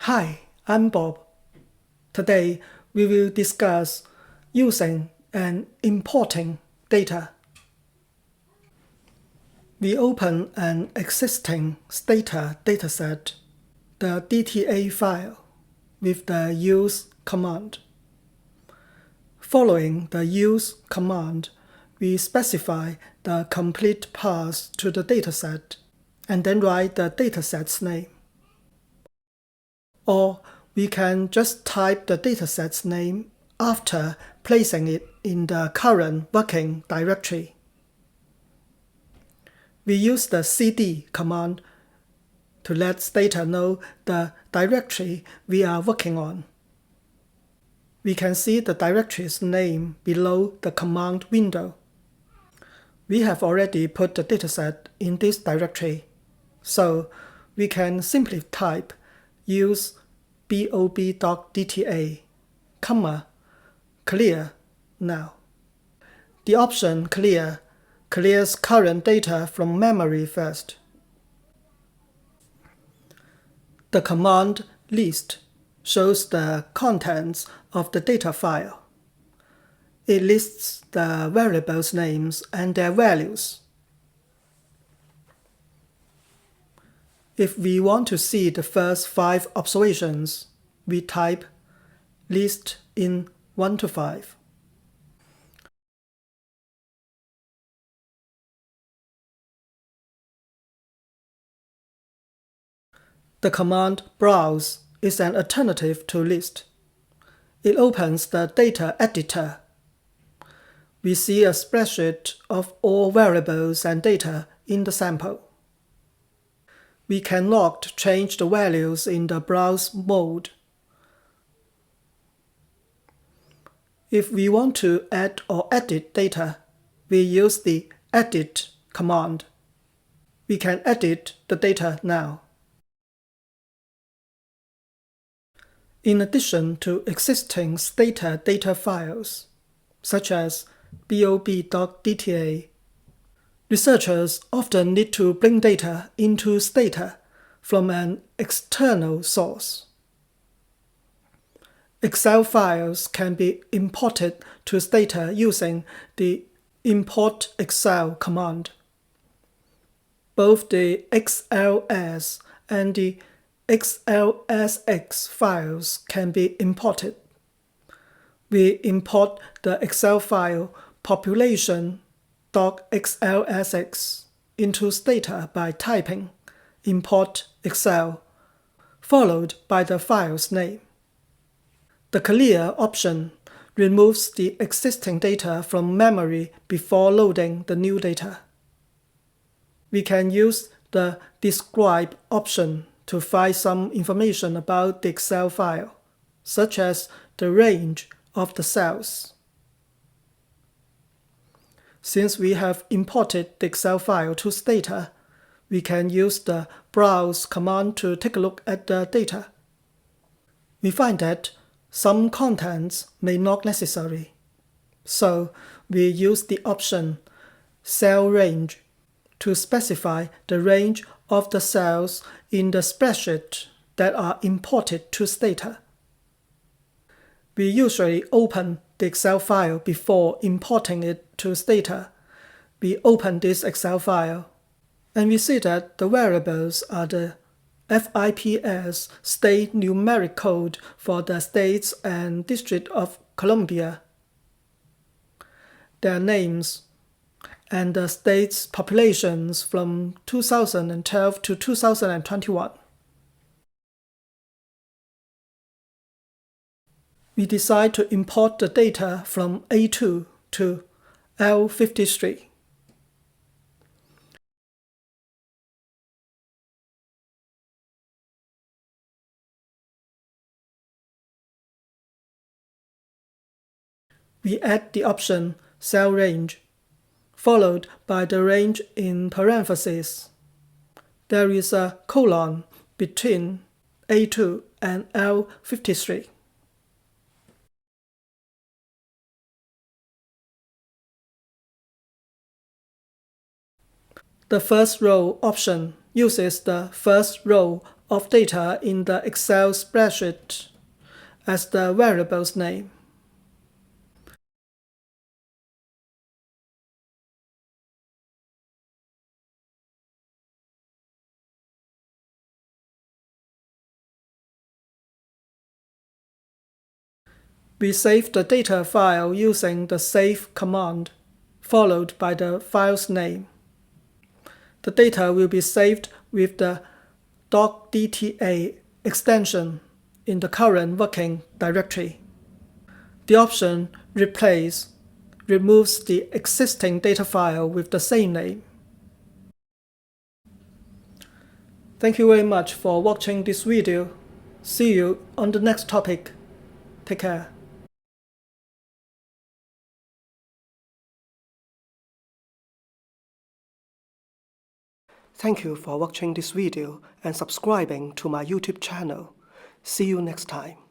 Hi, I'm Bob. Today we will discuss using and importing data. We open an existing Stata dataset, the DTA file, with the use command. Following the use command, we specify the complete path to the dataset and then write the dataset's name. Or we can just type the dataset's name after placing it in the current working directory. We use the cd command to let Stata know the directory we are working on. We can see the directory's name below the command window. We have already put the dataset in this directory, so we can simply type use BOB.dta, clear now. The option clear clears current data from memory first. The command list shows the contents of the data file. It lists the variables' names and their values. If we want to see the first 5 observations, we type list in 1 to 5. The command browse is an alternative to list. It opens the data editor. We see a spreadsheet of all variables and data in the sample. We cannot change the values in the browse mode. If we want to add or edit data, we use the edit command. We can edit the data now. In addition to existing Stata data files, such as BOB.dta, researchers often need to bring data into Stata from an external source. Excel files can be imported to Stata using the import Excel command. Both the XLS and the xlsx files can be imported. We import the Excel file population.xlsx into Stata by typing import Excel, followed by the file's name. The clear option removes the existing data from memory before loading the new data. We can use the describe option to find some information about the Excel file, such as the range of the cells. Since we have imported the Excel file to Stata, we can use the browse command to take a look at the data. We find that some contents may not necessary, so we use the option cellrange to specify the range of the cells in the spreadsheet that are imported to Stata. We usually open the Excel file before importing it to Stata. We open this Excel file, and we see that the variables are the FIPS state numeric code for the states and District of Columbia, their names, and the state's populations from 2012 to 2021. We decide to import the data from A2 to L53. We add the option cell range, followed by the range in parentheses. There is a colon between A2 and L53. The first row option uses the first row of data in the Excel spreadsheet as the variable's name. We save the data file using the save command, followed by the file's name. The data will be saved with the .dta extension in the current working directory. The option Replace removes the existing data file with the same name. Thank you very much for watching this video. See you on the next topic. Take care. Thank you for watching this video and subscribing to my YouTube channel. See you next time.